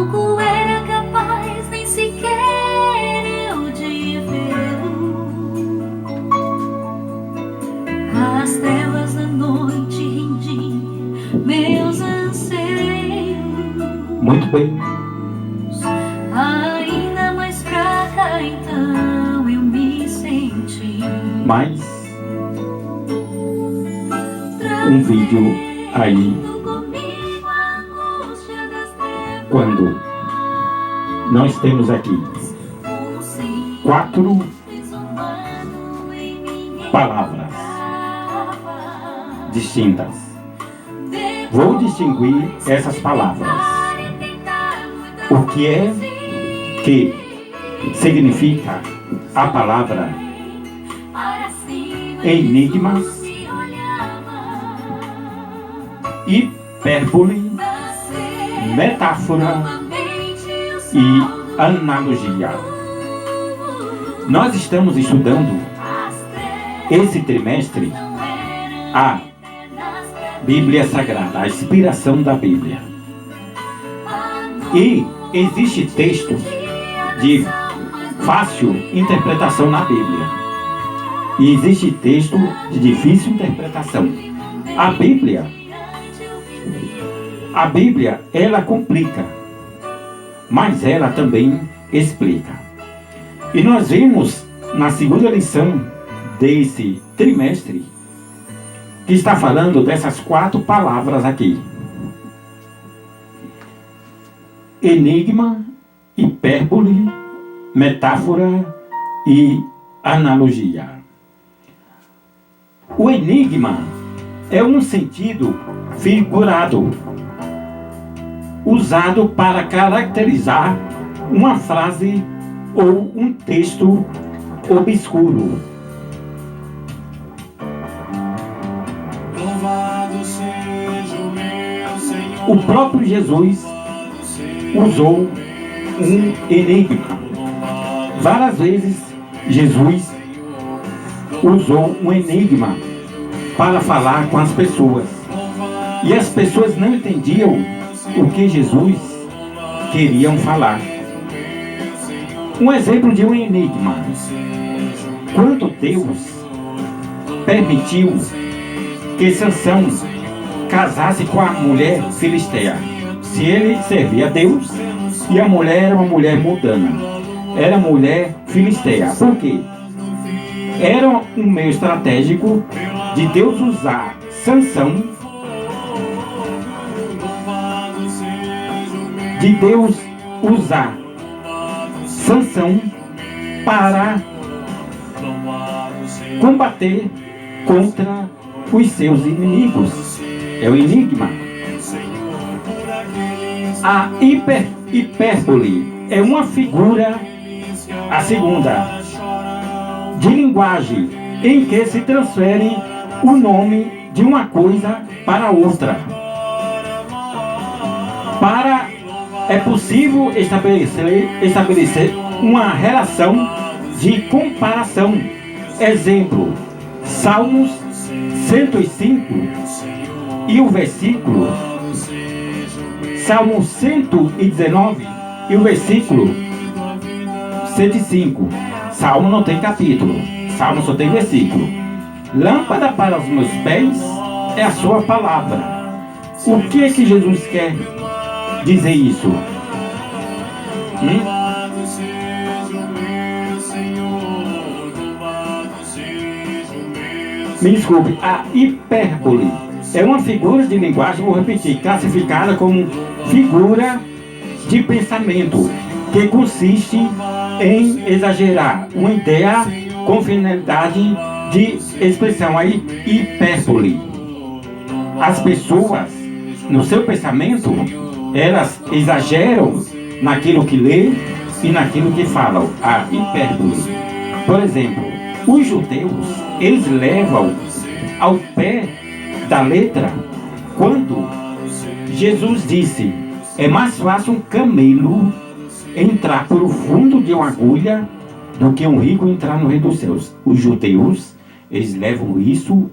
Tampouco era capaz nem sequer eu de vê-lo. As trevas da noite rendi meus anseios. Muito bem. Ainda mais fraca então eu me senti. Mais um vídeo aí, quando nós temos aqui 4 palavras distintas. Vou distinguir essas palavras. O que é que significa a palavra enigmas, hipérbole, metáfora e analogia. Nós estamos estudando esse trimestre a Bíblia Sagrada, a inspiração da Bíblia. E existe texto de fácil interpretação na Bíblia. E existe texto de difícil interpretação. A Bíblia, ela complica, mas ela também explica. E nós vimos na segunda lição desse trimestre que está falando dessas 4 palavras aqui: enigma, hipérbole, metáfora e analogia. O enigma é um sentido figurado, usado para caracterizar uma frase ou um texto obscuro. Louvado seja o meu Senhor. O próprio Jesus usou um enigma. Várias vezes Jesus usou um enigma para falar com as pessoas. E as pessoas não entendiam o que Jesus queria falar. Um exemplo de um enigma: quando Deus permitiu que Sansão casasse com a mulher filisteia, se ele servia a Deus e a mulher era uma mulher mundana, era mulher filisteia. Por quê? Era um meio estratégico de Deus usar Sansão, para combater contra os seus inimigos. É o enigma. A hipérbole é uma figura, a segunda, de linguagem em que se transfere o nome de uma coisa para outra. É possível estabelecer uma relação de comparação. Exemplo: Salmos 105 e o versículo Salmo 119 e o versículo 105. Salmo não tem capítulo, Salmo só tem versículo. Lâmpada para os meus pés é a sua palavra. O que é que Jesus quer dizer isso? Me desculpe, a hipérbole é uma figura de linguagem, vou repetir, classificada como figura de pensamento, que consiste em exagerar uma ideia com finalidade de expressão. Aí, hipérbole. As pessoas, no seu pensamento, elas exageram naquilo que lê e naquilo que falam. A hipérbole. Por exemplo, os judeus, eles levam ao pé da letra quando Jesus disse: é mais fácil um camelo entrar por o fundo de uma agulha do que um rico entrar no reino dos céus. Os judeus, eles levam isso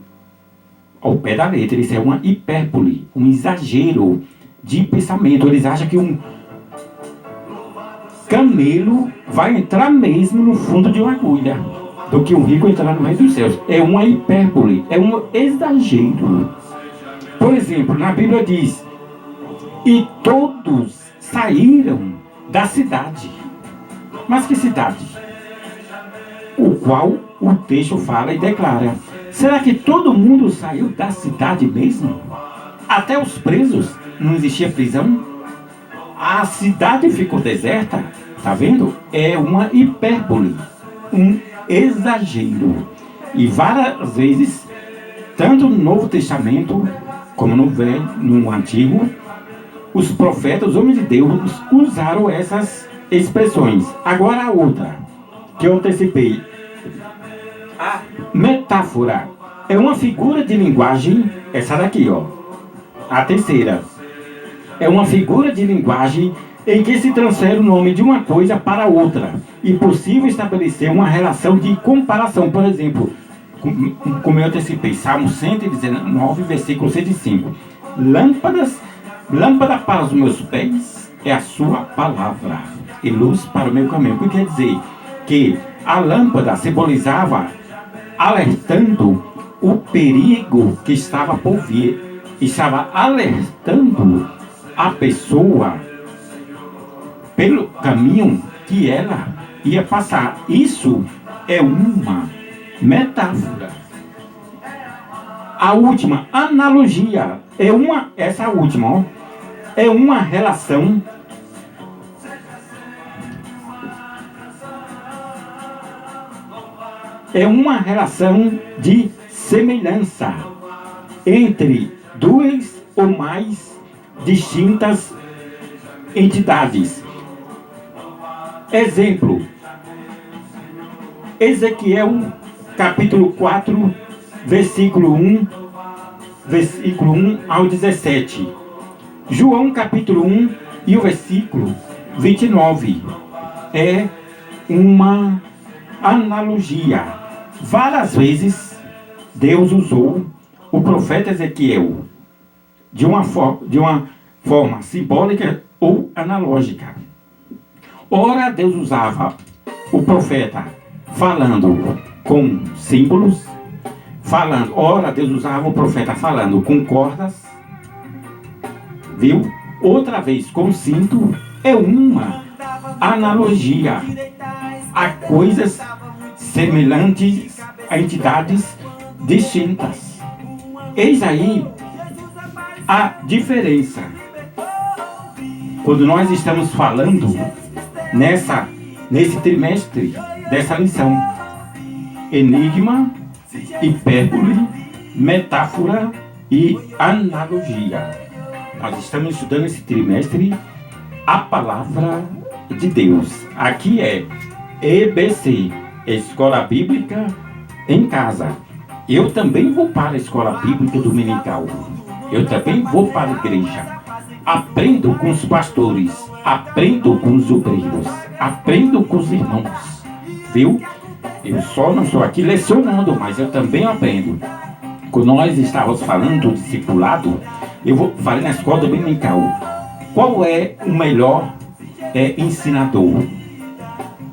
ao pé da letra. Isso é uma hipérbole, um exagero de pensamento. Eles acham que camelo vai entrar mesmo no fundo de uma agulha do que um rico entrar no reino dos céus. É uma hipérbole, é um exagero. Por exemplo, na Bíblia diz: e todos saíram da cidade. Mas que cidade? O qual o texto fala e declara. Será que todo mundo saiu da cidade mesmo? Até os presos? Não existia prisão? A cidade ficou deserta? Tá vendo? É uma hipérbole, um exagero. E várias vezes, tanto no Novo Testamento como no Velho, no Antigo, os profetas, os homens de Deus, usaram essas expressões. Agora a outra, que eu antecipei. A metáfora é uma figura de linguagem, essa daqui, ó. A terceira. É uma figura de linguagem em que se transfere o nome de uma coisa para outra e possível estabelecer uma relação de comparação. Por exemplo, como eu antecipei, Salmo 119, versículo 105. Lâmpada para os meus pés é a sua palavra e luz para o meu caminho. O que quer dizer? Que a lâmpada simbolizava alertando o perigo que estava por vir. Estava alertando a pessoa pelo caminho que ela ia passar. Isso é uma metáfora. A última, analogia, essa última, ó, é uma relação de semelhança entre duas ou mais distintas entidades. Exemplo: Ezequiel capítulo 4, versículo 1 ao 17. João capítulo 1 e o versículo 29. É uma analogia. Várias vezes Deus usou o profeta Ezequiel de uma forma simbólica ou analógica. Ora, Deus usava o profeta falando com símbolos, ora, Deus usava o profeta falando com cordas, viu? Outra vez com cinto. É uma analogia a coisas semelhantes, a entidades distintas. Eis aí a diferença. Quando nós estamos falando nesse trimestre dessa lição: enigma, hipérbole, metáfora e analogia. Nós estamos estudando esse trimestre a palavra de Deus. Aqui é EBC, Escola Bíblica em Casa. Eu também vou para a Escola Bíblica Dominical. Eu também vou para a igreja. Aprendo com os pastores, aprendo com os obreiros, aprendo com os irmãos. Viu? Eu só não estou aqui lecionando, mas eu também aprendo. Quando nós estávamos falando do discipulado, eu falei na escola dominical. Qual é o melhor ensinador?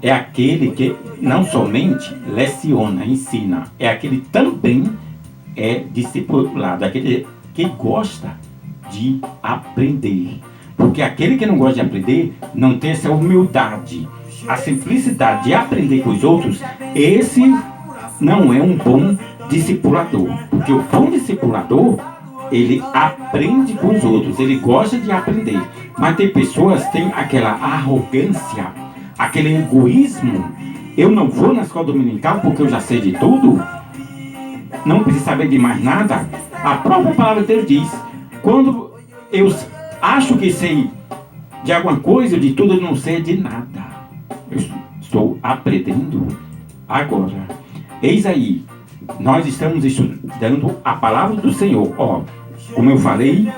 É aquele que não somente leciona, ensina, é aquele que também é discipulado, aquele que gosta de aprender. Porque aquele que não gosta de aprender não tem essa humildade, a simplicidade de aprender com os outros. Esse não é um bom discipulador. Porque o bom discipulador, ele aprende com os outros, ele gosta de aprender. Mas tem pessoas que têm aquela arrogância, aquele egoísmo. Eu não vou na escola dominical porque eu já sei de tudo, não preciso saber de mais nada. A própria palavra de Deus diz: quando eu acho que sei de alguma coisa, de tudo eu não sei de nada. Eu estou aprendendo agora. Eis aí, nós estamos estudando a palavra do Senhor. Ó, como eu falei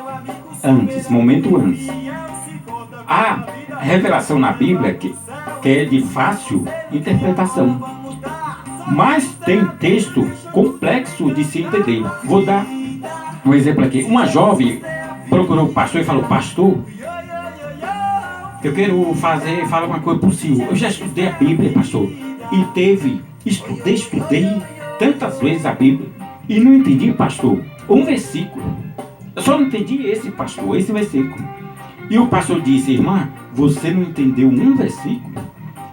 antes, momento antes. A revelação na Bíblia que é de fácil interpretação, mas tem texto complexo de se entender. Vou dar um exemplo aqui. Uma jovem procurou o pastor e falou: pastor, eu quero falar uma coisa possível. Eu já estudei a Bíblia, pastor, e estudei tantas vezes a Bíblia e não entendi, pastor, um versículo. Eu só não entendi esse, pastor, esse versículo. E o pastor disse: irmã, você não entendeu um versículo?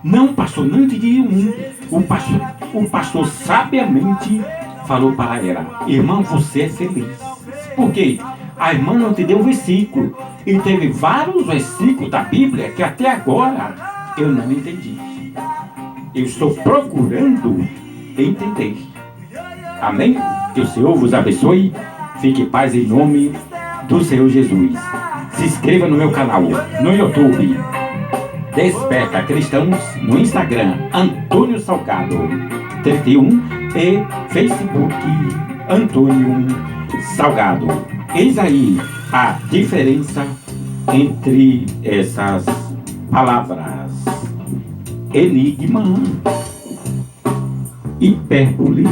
Não, pastor, não entendi um. O pastor sabiamente falou para ela: irmã, você é feliz. Por quê? A irmã não entendeu o versículo. E teve vários versículos da Bíblia que até agora eu não entendi. Eu estou procurando entender. Amém? Que o Senhor vos abençoe. Fique em paz em nome do Senhor Jesus. Se inscreva no meu canal no YouTube Desperta Cristãos, no Instagram Antônio Salgado 31 e Facebook Antônio Salgado. Eis aí a diferença entre essas palavras: enigma, hipérbole,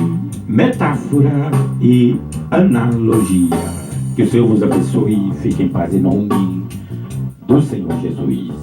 metáfora e analogia. Que o Senhor vos abençoe e fique em paz em nome do Senhor Jesus.